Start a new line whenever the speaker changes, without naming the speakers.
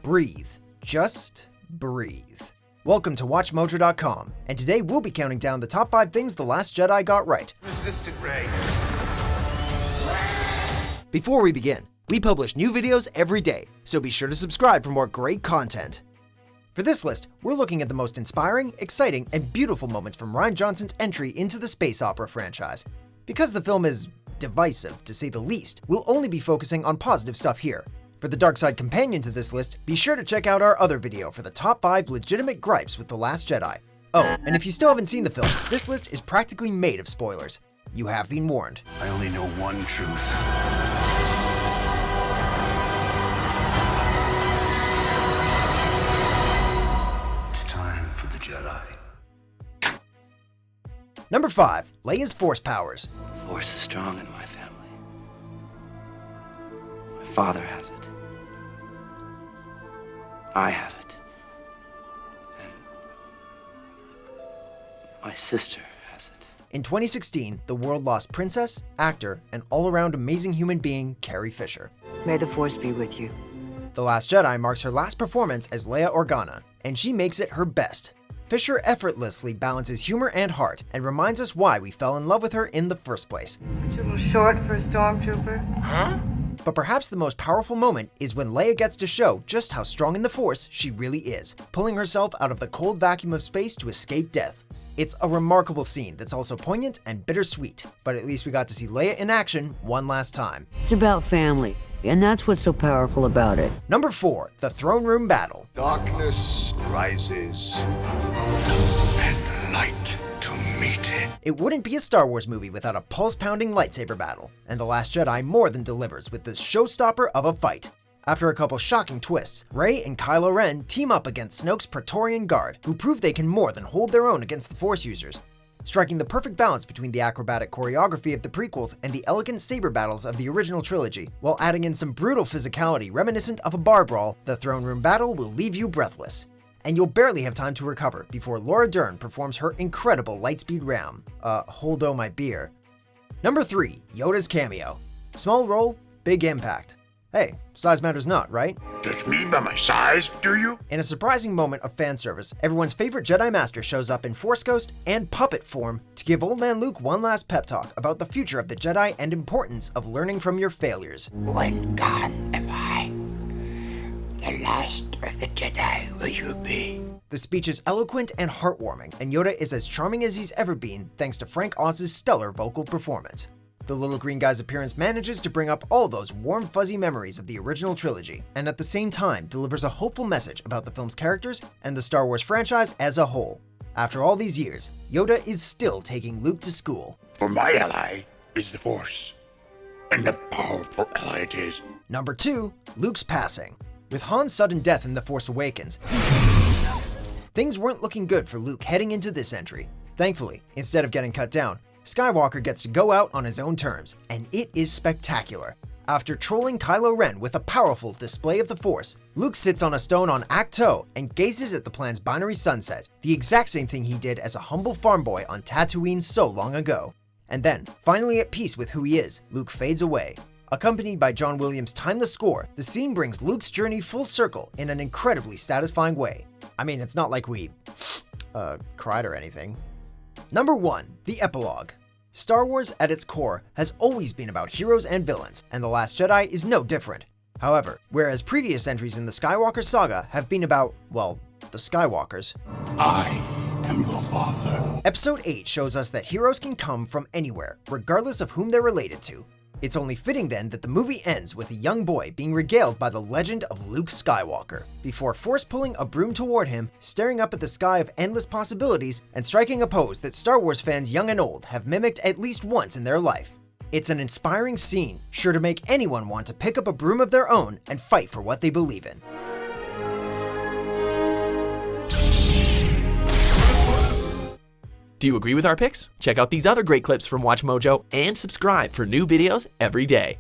breathe. Just breathe. Welcome to WatchMojo.com, and today we'll be counting down the top 5 things The Last Jedi got right.
Resistant ray.
Before we begin, we publish new videos every day, so be sure to subscribe for more great content. For this list, we're looking at the most inspiring, exciting, and beautiful moments from Rian Johnson's entry into the space opera franchise. Because the film is divisive, to say the least, we'll only be focusing on positive stuff here. For the dark side companion to this list, be sure to check out our other video for the top 5 legitimate gripes with The Last Jedi. Oh, and if you still haven't seen the film, this list is practically made of spoilers. You have been warned.
I only know one truth. It's time for the Jedi.
Number 5. Leia's Force powers.
The Force is strong in my family. My father has it. I have it. And my sister has it.
In 2016, the world lost princess, actor, and all-around amazing human being Carrie Fisher.
May the Force be with you.
The Last Jedi marks her last performance as Leia Organa, and she makes it her best. Fisher effortlessly balances humor and heart, and reminds us why we fell in love with her in the first place.
Aren't you a little short for a stormtrooper?
Huh?
But perhaps the most powerful moment is when Leia gets to show just how strong in the Force she really is, pulling herself out of the cold vacuum of space to escape death. It's a remarkable scene that's also poignant and bittersweet, but at least we got to see Leia in action one last time.
It's about family, and that's what's so powerful about it.
Number 4. The Throne Room Battle.
Darkness rises, and light to meet it.
It wouldn't be a Star Wars movie without a pulse-pounding lightsaber battle, and The Last Jedi more than delivers with this showstopper of a fight. After a couple shocking twists, Rey and Kylo Ren team up against Snoke's Praetorian Guard, who prove they can more than hold their own against the Force users. Striking the perfect balance between the acrobatic choreography of the prequels and the elegant saber battles of the original trilogy, while adding in some brutal physicality reminiscent of a bar brawl, the Throne Room Battle will leave you breathless. And you'll barely have time to recover before Laura Dern performs her incredible lightspeed ram. Holdo my beer. Number 3. Yoda's cameo. Small role, big impact. Hey, size matters not, right?
Judge me by my size, do you?
In a surprising moment of fan service, everyone's favorite Jedi Master shows up in Force Ghost and puppet form to give Old Man Luke one last pep talk about the future of the Jedi and importance of learning from your failures.
When gone am I, the last of the Jedi will you be?
The speech is eloquent and heartwarming, and Yoda is as charming as he's ever been thanks to Frank Oz's stellar vocal performance. The little green guy's appearance manages to bring up all those warm, fuzzy memories of the original trilogy, and at the same time delivers a hopeful message about the film's characters and the Star Wars franchise as a whole. After all these years, Yoda is still taking Luke to school.
For my ally is the Force, and a powerful ally it is.
Number 2. Luke's passing. With Han's sudden death in The Force Awakens, things weren't looking good for Luke heading into this entry. Thankfully, instead of getting cut down, Skywalker gets to go out on his own terms, and it is spectacular. After trolling Kylo Ren with a powerful display of the Force, Luke sits on a stone on Ahch-To and gazes at the planet's binary sunset, the exact same thing he did as a humble farm boy on Tatooine so long ago. And then, finally at peace with who he is, Luke fades away. Accompanied by John Williams' timeless score, the scene brings Luke's journey full circle in an incredibly satisfying way. I mean, it's not like we cried or anything. Number 1. The Epilogue. Star Wars at its core has always been about heroes and villains, and The Last Jedi is no different. However, whereas previous entries in the Skywalker saga have been about, well, the Skywalkers,
I am your father.
Episode 8 shows us that heroes can come from anywhere, regardless of whom they're related to. It's only fitting then that the movie ends with a young boy being regaled by the legend of Luke Skywalker, before force-pulling a broom toward him, staring up at the sky of endless possibilities, and striking a pose that Star Wars fans young and old have mimicked at least once in their life. It's an inspiring scene, sure to make anyone want to pick up a broom of their own and fight for what they believe in.
Do you agree with our picks? Check out these other great clips from WatchMojo and subscribe for new videos every day.